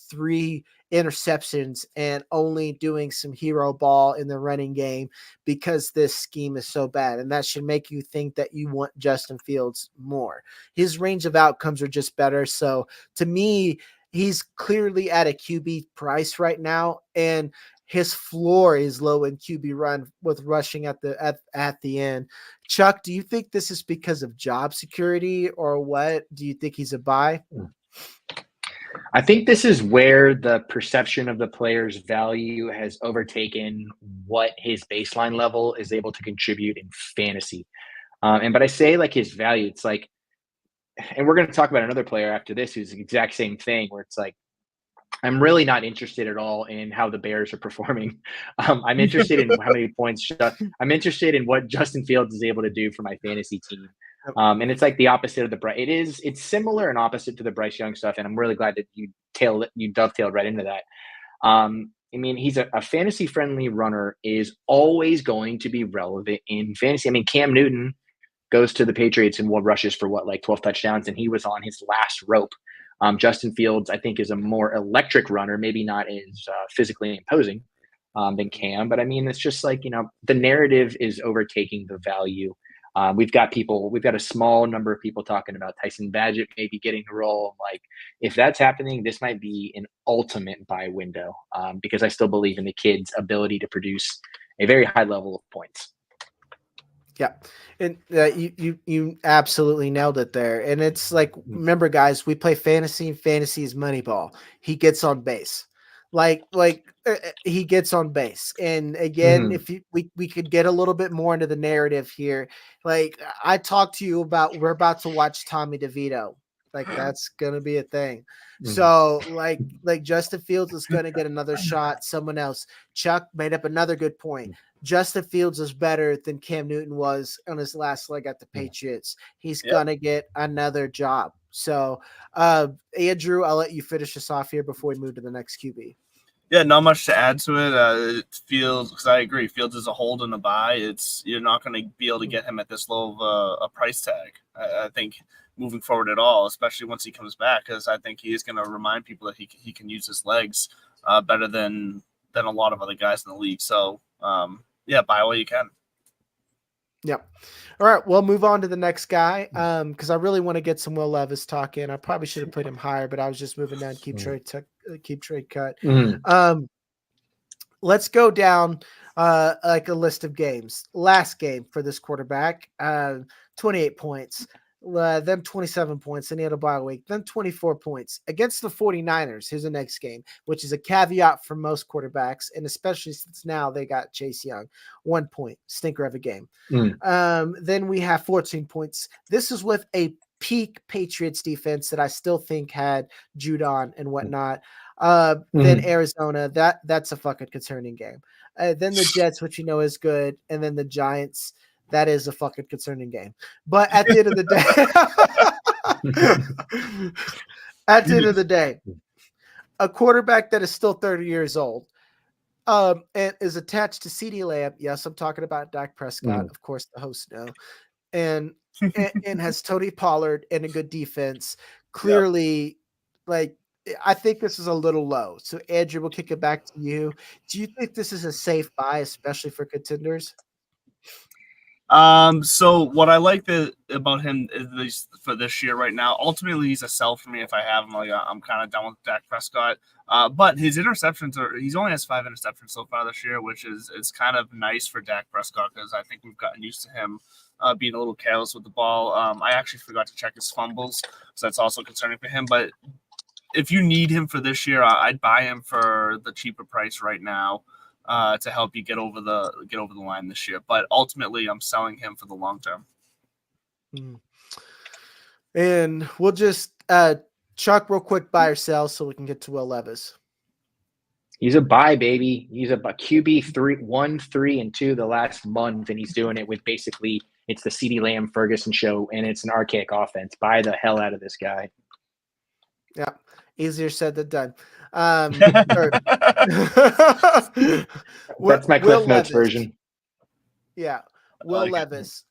3 interceptions and only doing some hero ball in the running game because this scheme is so bad. And that should make you think that you want Justin Fields more. His range of outcomes are just better. So to me, he's clearly at a QB price right now, and his floor is low in QB run with rushing at the end. Chuck, do you think this is because of job security, or what? Do you think he's a buy? I think this is where the perception of the player's value has overtaken what his baseline level is able to contribute in fantasy. But I say like his value, it's like, and we're going to talk about another player after this who's the exact same thing, where it's like I'm really not interested at all in how the Bears are performing. I'm interested in how many points. I'm interested in what Justin Fields is able to do for my fantasy team. And it's like the opposite of the Bryce. It's similar and opposite to the Bryce Young stuff. And I'm really glad that you dovetailed right into that. I mean, he's a fantasy friendly runner is always going to be relevant in fantasy. I mean, Cam Newton goes to the Patriots and rushes for 12 touchdowns, and he was on his last rope. Justin Fields, I think, is a more electric runner, maybe not as physically imposing than Cam. But I mean, it's just like, the narrative is overtaking the value. We've got a small number of people talking about Tyson Bagent maybe getting the role. Like, if that's happening, this might be an ultimate buy window because I still believe in the kid's ability to produce a very high level of points. Yeah, and you absolutely nailed it there. And it's like, remember, guys, we play fantasy. Fantasy is Moneyball. He gets on base, he gets on base. And again, if we could get a little bit more into the narrative here, like I talked to you about, we're about to watch Tommy DeVito. Like that's gonna be a thing. So like Justin Fields is gonna get another shot. Someone else. Chuck made up another good point. Justin Fields is better than Cam Newton was on his last leg at the Patriots. He's gonna get another job. So Andrew, I'll let you finish us off here before we move to the next QB. Yeah, not much to add to it. Fields, because I agree, Fields is a hold and a buy. You're not going to be able to get him at this low of a price tag. I think moving forward at all, especially once he comes back, because I think he is going to remind people that he can use his legs better than a lot of other guys in the league. So buy while you can. Yep. All right, we'll move on to the next guy because I really want to get some Will Levis talk in. I probably should have put him higher, but I was just moving down keep trade cut. Let's go down like a list of games. Last game for this quarterback, 28 points. Then 27 points, and he had a bye week. Then 24 points against the 49ers. Here's the next game, which is a caveat for most quarterbacks, and especially since now they got Chase Young. 1 point, stinker of a game. Then we have 14 points. This is with a peak Patriots defense that I still think had Judon and whatnot. Then Arizona, that's a fucking concerning game. Then the Jets, which is good, and then the Giants. That is a fucking concerning game. But at the end of the day, a quarterback that is still 30 years old and is attached to CeeDee Lamb. Yes, I'm talking about Dak Prescott, of course, the host know. And has Tony Pollard and a good defense. Clearly, I think this is a little low. So, Andrew, we'll kick it back to you. Do you think this is a safe buy, especially for contenders? So what I like about him is for this year right now, ultimately he's a sell for me if I have him. I'm kind of done with Dak Prescott. But his interceptions he's only has 5 interceptions so far this year, which is kind of nice for Dak Prescott because I think we've gotten used to him being a little careless with the ball. I actually forgot to check his fumbles, so that's also concerning for him. But if you need him for this year, I'd buy him for the cheaper price right now. To help you get over the line this year, but ultimately I'm selling him for the long term. And we'll just Chuck real quick buy or sell so we can get to Will Levis. He's a buy, baby. He's a QB 1, 3, and 2 the last month, and he's doing it with basically it's the CeeDee Lamb Ferguson show, and it's an archaic offense. Buy the hell out of this guy. Yeah, easier said than done. That's my Cliff Notes version. Yeah. Will Levis,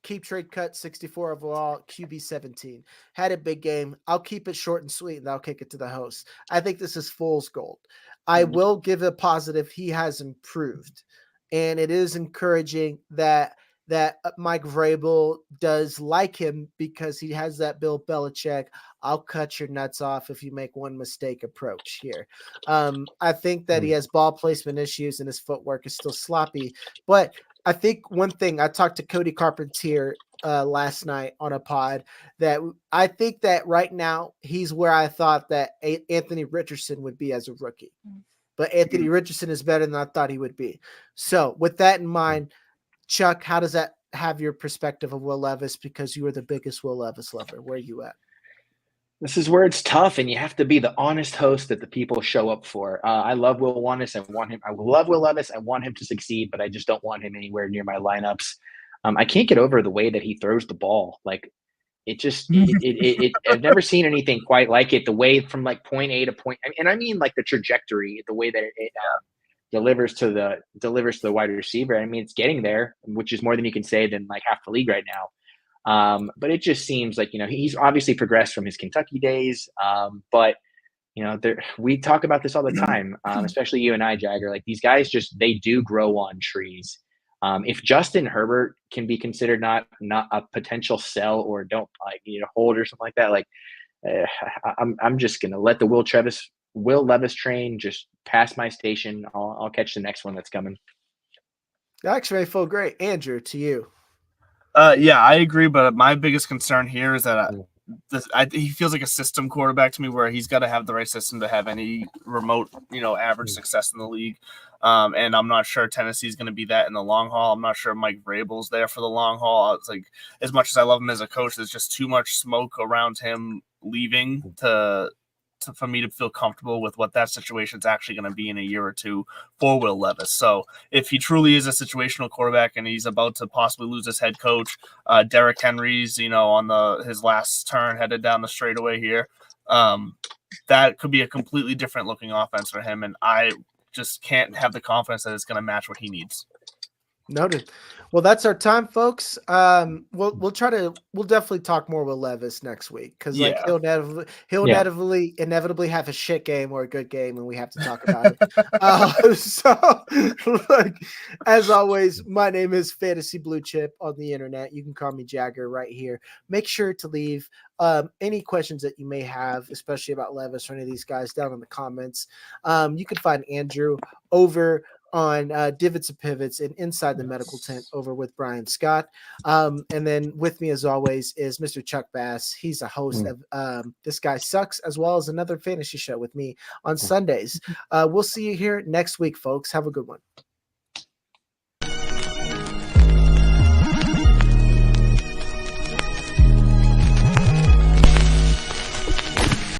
keep trade cut 64 overall, QB 17. Had a big game. I'll keep it short and sweet, and I'll kick it to the host. I think this is fool's gold. I will give a positive. He has improved, and it is encouraging that Mike Vrabel does like him because he has that Bill Belichick, I'll cut your nuts off if you make one mistake approach here. I think that he has ball placement issues and his footwork is still sloppy. But I think one thing, I talked to Cody Carpentier last night on a pod, that I think that right now he's where I thought that Anthony Richardson would be as a rookie. But Anthony Richardson is better than I thought he would be. So with that in mind, Chuck, how does that have your perspective of Will Levis? Because you are the biggest Will Levis lover. Where are you at? This is where it's tough, and you have to be the honest host that the people show up for. I love Will Levis. I love Will Levis. I want him to succeed, but I just don't want him anywhere near my lineups. I can't get over the way that he throws the ball. Like I've never seen anything quite like it. The way from like point A to point, and I mean like the trajectory, the way that it delivers to the wide receiver. I mean, it's getting there, which is more than you can say than like half the league right now. But it just seems like, he's obviously progressed from his Kentucky days. But we talk about this all the time, especially you and I, Jagger. Like these guys they do grow on trees. If Justin Herbert can be considered not a potential sell or don't hold or something like that, like I'm just gonna let the Will Levis train just pass my station. I'll catch the next one that's coming. Actually, I feel great. Andrew, to you. Yeah, I agree. But my biggest concern here is that he feels like a system quarterback to me, where he's got to have the right system to have any remote, average success in the league. And I'm not sure Tennessee's going to be that in the long haul. I'm not sure Mike Vrabel's there for the long haul. It's like, as much as I love him as a coach, there's just too much smoke around him leaving for me to feel comfortable with what that situation is actually going to be in a year or two for Will Levis. So if he truly is a situational quarterback and he's about to possibly lose his head coach, Derrick Henry's, on his last turn headed down the straightaway here, that could be a completely different looking offense for him. And I just can't have the confidence that it's going to match what he needs. Noted. Well, that's our time, folks. We'll definitely talk more with Levis next week, because he'll inevitably have a shit game or a good game, and we have to talk about it. So, as always, my name is Fantasy Blue Chip on the internet. You can call me Jagger right here. Make sure to leave any questions that you may have, especially about Levis or any of these guys, down in the comments. You can find Andrew over on Divots and Pivots and Inside the Medical Tent over with Brian Scott. And then with me, as always, is Mr. Chuck Bass. He's a host of This Guy Sucks, as well as another fantasy show with me on Sundays. We'll see you here next week, folks. Have a good one.